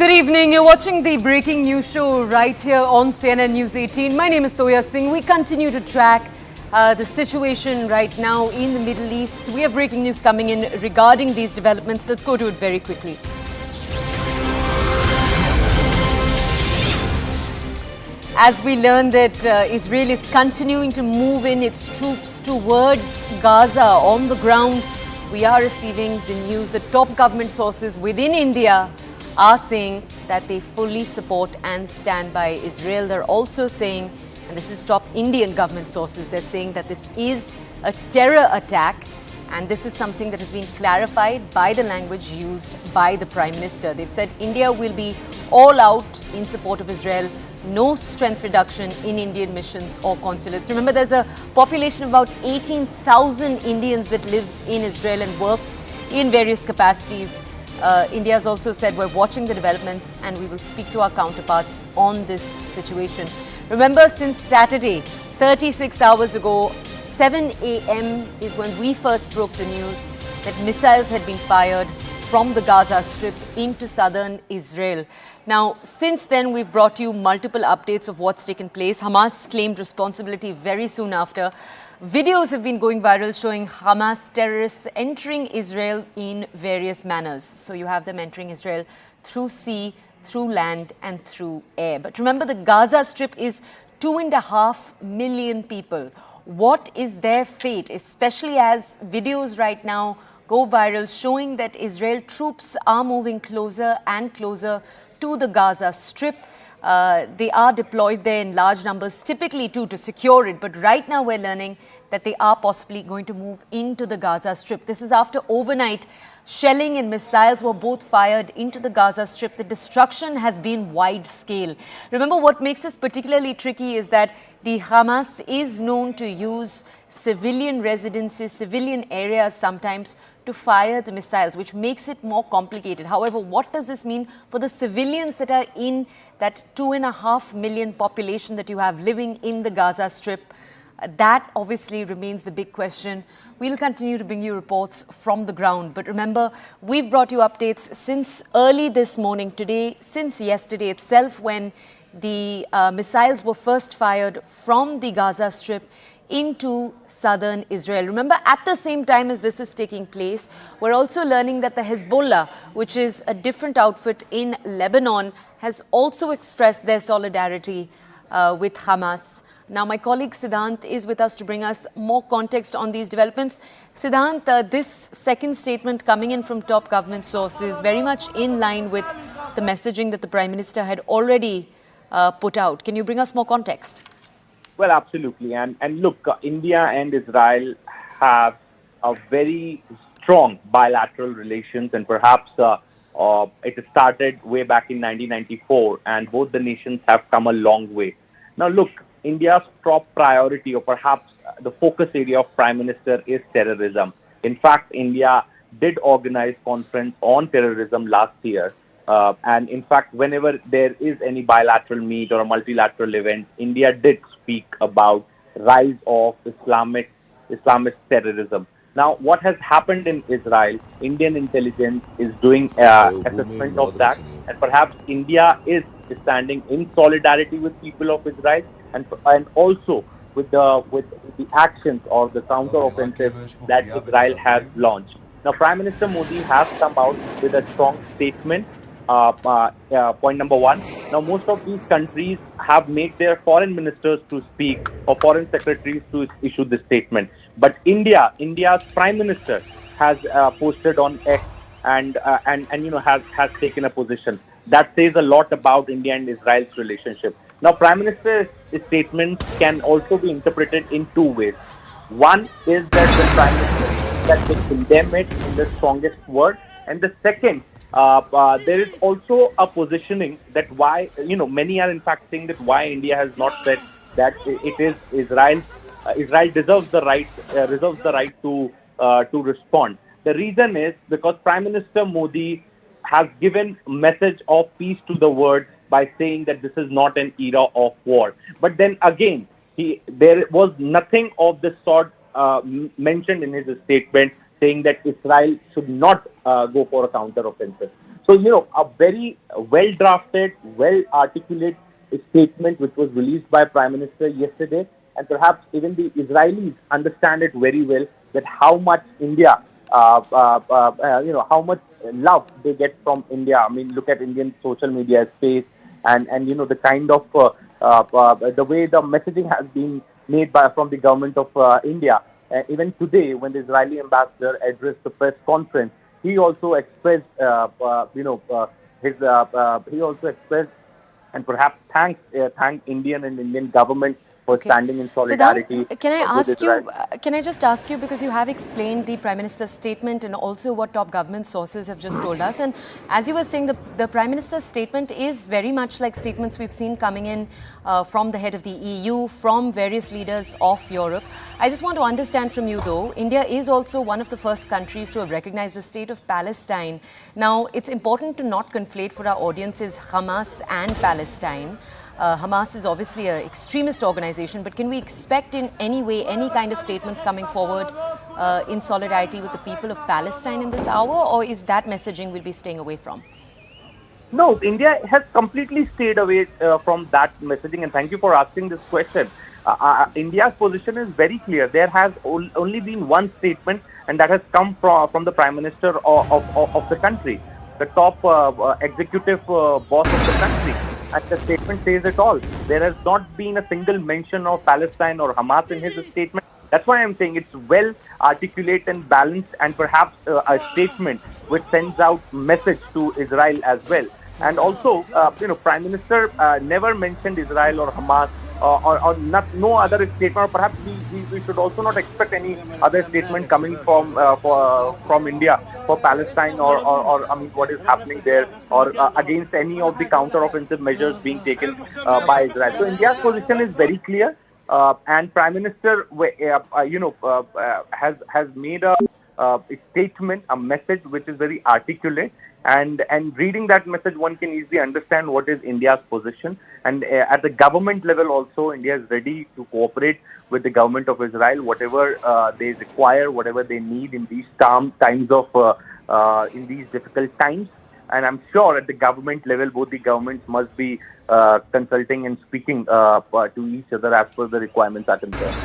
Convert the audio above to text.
Good evening. You're watching the breaking news show right here on CNN News 18. My name is Toya Singh. We continue to track the situation right now in the Middle East. We have breaking news coming in regarding these developments. Let's go to it very quickly. As we learn that Israel is continuing to move in its troops towards Gaza on the ground, we are receiving the news that top government sources within India are saying that they fully support and stand by Israel. They're also saying, and this is top Indian government sources, they're saying that this is a terror attack, and this is something that has been clarified by the language used by the Prime Minister. They've said India will be all out in support of Israel. No strength reduction in Indian missions or consulates. Remember, there's a population of about 18,000 Indians that lives in Israel and works in various capacities. India has also said we're watching the developments and we will speak to our counterparts on this situation. Remember, since Saturday, 36 hours ago, 7 a.m. is when we first broke the news that missiles had been fired from the Gaza Strip into southern Israel. Now, since then, we've brought you multiple updates of what's taken place. Hamas claimed responsibility very soon after. Videos have been going viral showing Hamas terrorists entering Israel in various manners. So you have them entering Israel through sea, through land, and through air. But remember, the Gaza Strip is 2.5 million people. What is their fate, especially as videos right now go viral showing that Israel troops are moving closer and closer to the Gaza Strip? They are deployed there in large numbers, typically too, to secure it. But right now we're learning that they are possibly going to move into the Gaza Strip. This is after overnight shelling and missiles were both fired into the Gaza Strip. The destruction has been wide scale. Remember, what makes this particularly tricky is that the Hamas is known to use civilian residences, civilian areas sometimes to fire the missiles, which makes it more complicated. However, what does this mean for the civilians that are in that 2.5 million population that you have living in the Gaza Strip? That obviously remains the big question. We'll continue to bring you reports from the ground. But remember, we've brought you updates since early this morning, today, since yesterday itself, when the missiles were first fired from the Gaza Strip into southern Israel. Remember, at the same time as this is taking place, we're also learning that the Hezbollah, which is a different outfit in Lebanon, has also expressed their solidarity with Hamas. Now, my colleague Siddhant is with us to bring us more context on these developments. Siddhant, this second statement coming in from top government sources, very much in line with the messaging that the Prime Minister had already put out. Can you bring us more context? Well, absolutely. And look, India and Israel have a very strong bilateral relations, and perhaps it started way back in 1994, and both the nations have come a long way. Now, look, India's top priority, or perhaps the focus area of Prime Minister, is terrorism. In fact, India did organize conference on terrorism last year. And in fact, whenever there is any bilateral meet or a multilateral event, India did speak about rise of Islamist terrorism. Now, what has happened in Israel, Indian intelligence is doing assessment of that, and perhaps India is standing in solidarity with people of Israel, and also with the actions or the counter-offensive that Israel has launched. Now, Prime Minister Modi has come out with a strong statement. Point number one. Now, most of these countries have made their foreign ministers to speak or foreign secretaries to issue this statement. But India's Prime Minister has posted on X and has taken a position. That says a lot about India and Israel's relationship. Now, Prime Minister's statements can also be interpreted in two ways. One is that the Prime Minister that they condemn it in the strongest word, and the second, there is also a positioning that why, many are in fact saying that why India has not said that it is Israel. Israel deserves the right to respond. The reason is because Prime Minister Modi has given message of peace to the world by saying that this is not an era of war. But then again, there was nothing of this sort mentioned in his statement, saying that Israel should not go for a counter-offensive. So, a very well drafted, well articulate statement which was released by Prime Minister yesterday, and perhaps even the Israelis understand it very well that how much India, how much love they get from India. I mean, look at Indian social media space, and the kind of the way the messaging has been made by from the government of India. Even today, when the Israeli ambassador addressed the press conference, he also expressed, he also expressed and perhaps thank Indian and Indian government for Okay. standing in Siddhant, solidarity can I with ask Israel. you, can I just ask you, because you have explained the Prime Minister's statement and also what top government sources have just told us. And as you were saying, the Prime Minister's statement is very much like statements we've seen coming in from the head of the EU, from various leaders of Europe. I just want to understand from you, though, India is also one of the first countries to have recognized the state of Palestine. Now, it's important to not conflate for our audiences Hamas and Palestine. Hamas is obviously an extremist organization, but can we expect in any way any kind of statements coming forward in solidarity with the people of Palestine in this hour, or is that messaging we'll be staying away from? No, India has completely stayed away from that messaging, and thank you for asking this question. India's position is very clear. There has only been one statement, and that has come from the Prime Minister of the country, the top executive boss of the country. And the statement says it all. There has not been a single mention of Palestine or Hamas in his statement. That's why I'm saying it's well articulate and balanced, and perhaps a statement which sends out message to Israel as well. And also, Prime Minister never mentioned Israel or Hamas, or not, no other statement. Or perhaps we should also not expect any other statement coming from India for Palestine, or I mean, what is happening there, or against any of the counter-offensive measures being taken by Israel. So India's position is very clear, and Prime Minister, has made a statement, a message which is very articulate. And reading that message, one can easily understand what is India's position. And at the government level also, India is ready to cooperate with the government of Israel, whatever they require, whatever they need in these in these difficult times. And I'm sure at the government level, both the governments must be consulting and speaking to each other as per the requirements are concerned.